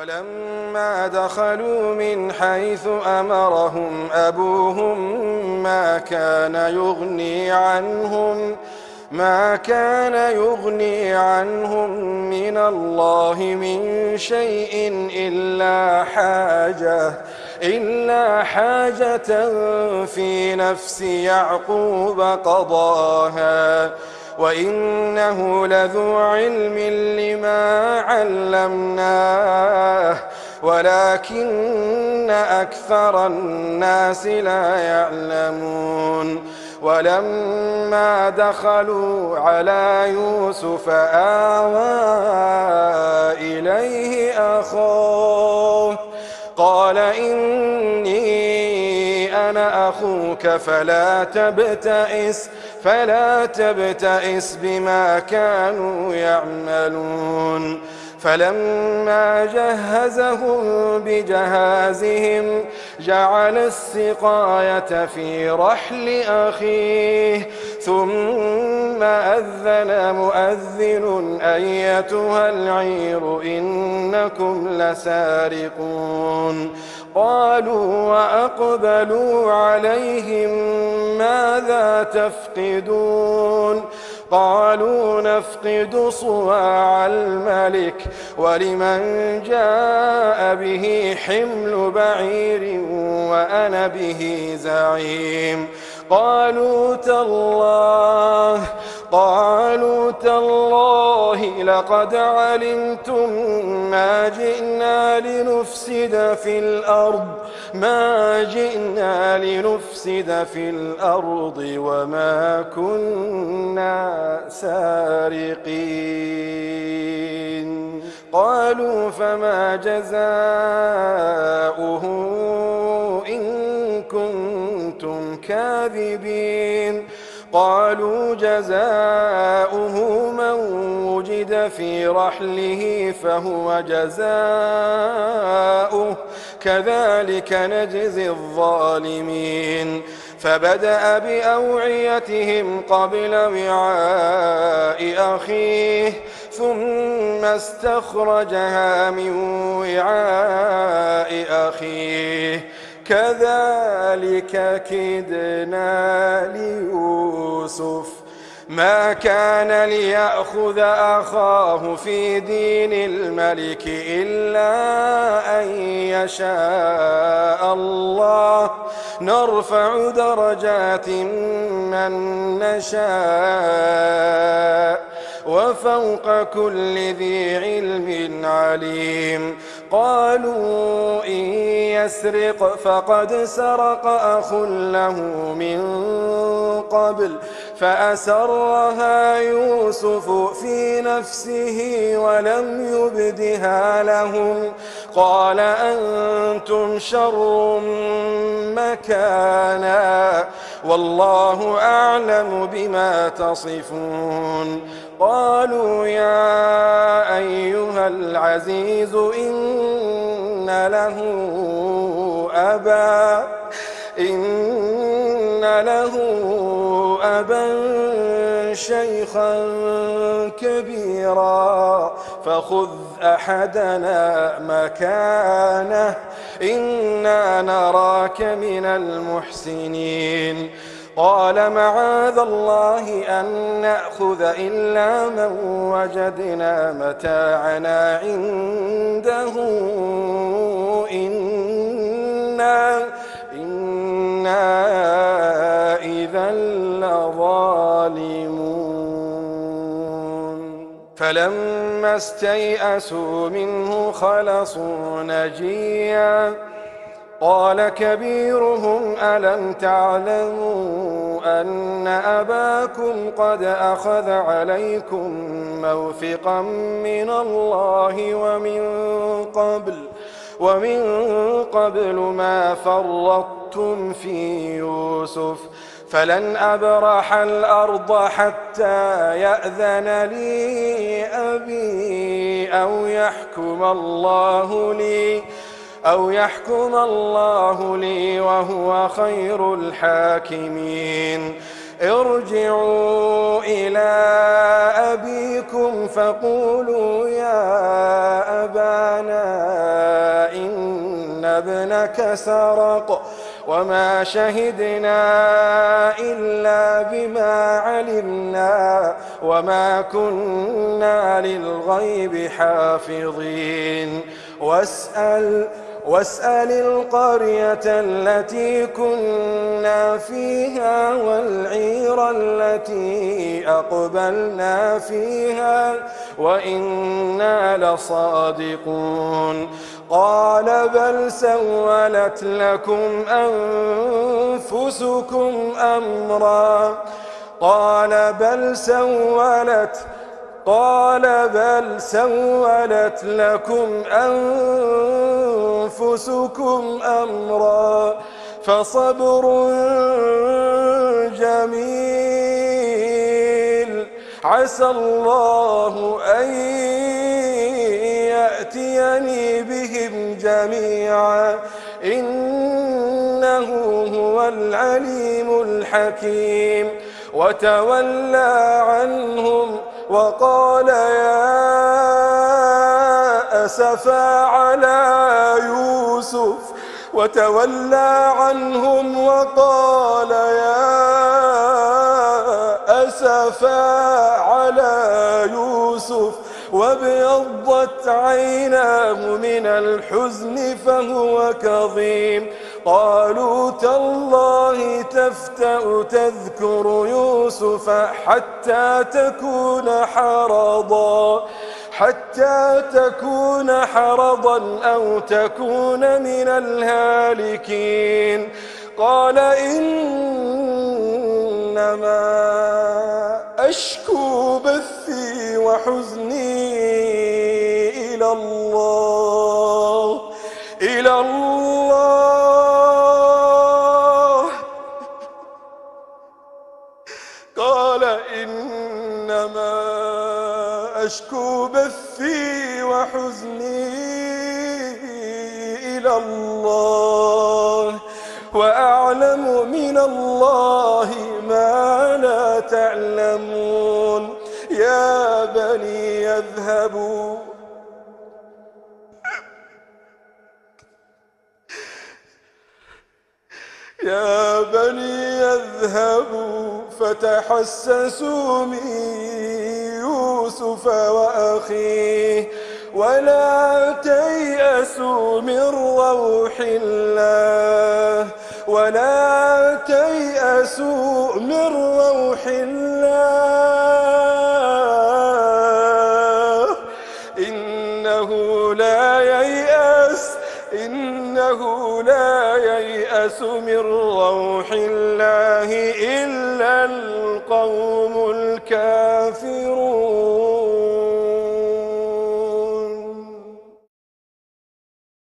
ولما دخلوا من حيث أمرهم أبوهم ما كان يغني عنهم من الله من شيء إلا حاجة في نفس يعقوب قضاها وإنه لذو علم لما علمناه ولكن أكثر الناس لا يعلمون. ولما دخلوا على يوسف آوى إليه أخاه قال إني أنا أخوك فلا تبتئس بما كانوا يعملون. فلما جهزهم بجهازهم جعل السقاية في رحل أخيه ثم أذن مؤذن أيتها العير إنكم لسارقون. قالوا وأقبلوا عليهم ماذا تفقدون قالوا نفقد صواع الملك ولمن جاء به حمل بعير وأنا به زعيم. قالوا تالله لقد علمتم ما جئنا لنفسد في الأرض وما كنا سارقين. قالوا فما جزاؤه إن كنتم كاذبين. قالوا جزاؤه من وجد في رحله فهو جزاؤه كذلك نجزي الظالمين. فبدأ بأوعيتهم قبل وعاء أخيه ثم استخرجها من وعاء أخيه كذلك كدنا ليوسف ما كان ليأخذ أخاه في دين الملك إلا أن يشاء الله نرفع درجات من نشاء وفوق كل ذي علم عليم. قالوا إن يسرق فقد سرق أخ له من قبل فأسرها يوسف في نفسه ولم يبدها لهم قال أنتم شر مكانا والله أعلم بما تصفون. قالوا يا أيها العزيز إن له أبا شيخا كبيرا فخذ أحدنا مكانه إنا نراك من المحسنين. قال معاذ الله أن نأخذ إلا من وجدنا متاعنا عنده إنا إذا لظالمون. فلما استيئسوا منه خلصوا نجيا قال كبيرهم ألم تعلموا أن أباكم قد أخذ عليكم موثقا من الله ومن قبل ما فرطتم في يوسف فلن أبرح الأرض حتى يأذن لي أبي أو يحكم الله لي وهو خير الحاكمين. ارجعوا إلى أبيكم فقولوا يا أبانا ابنك سرق وما شهدنا إلا بما علمنا وما كنا للغيب حافظين واسأل القرية التي كنا فيها والعير التي أقبلنا فيها وإنا لصادقون قال بل سولت لكم أنفسكم أمرا قال بل سولت لكم أنفسكم أمرا فصبر جميل عسى الله أن يأتيني بهم جميعا إنه هو العليم الحكيم وتولى عنهم وقال يا أسفا على يوسف وتولى عنهم وقال يا أسفا على يوسف وابيضت عيناه من الحزن فهو كظيم قالوا تالله تفتأ تذكر يوسف حتى تكون حرضا أو تكون من الهالكين قال إنما أشكو بثي وحزني إلى الله قال إنما أشكو بثي وحزني إلى الله وأعلم من الله ما لا تعلمون يا بني اذهبوا فتحسسوا من يوسف وأخيه ولا تيأسوا من روح الله إنه لا ييأس من روح الله إلا القوم الكافرون.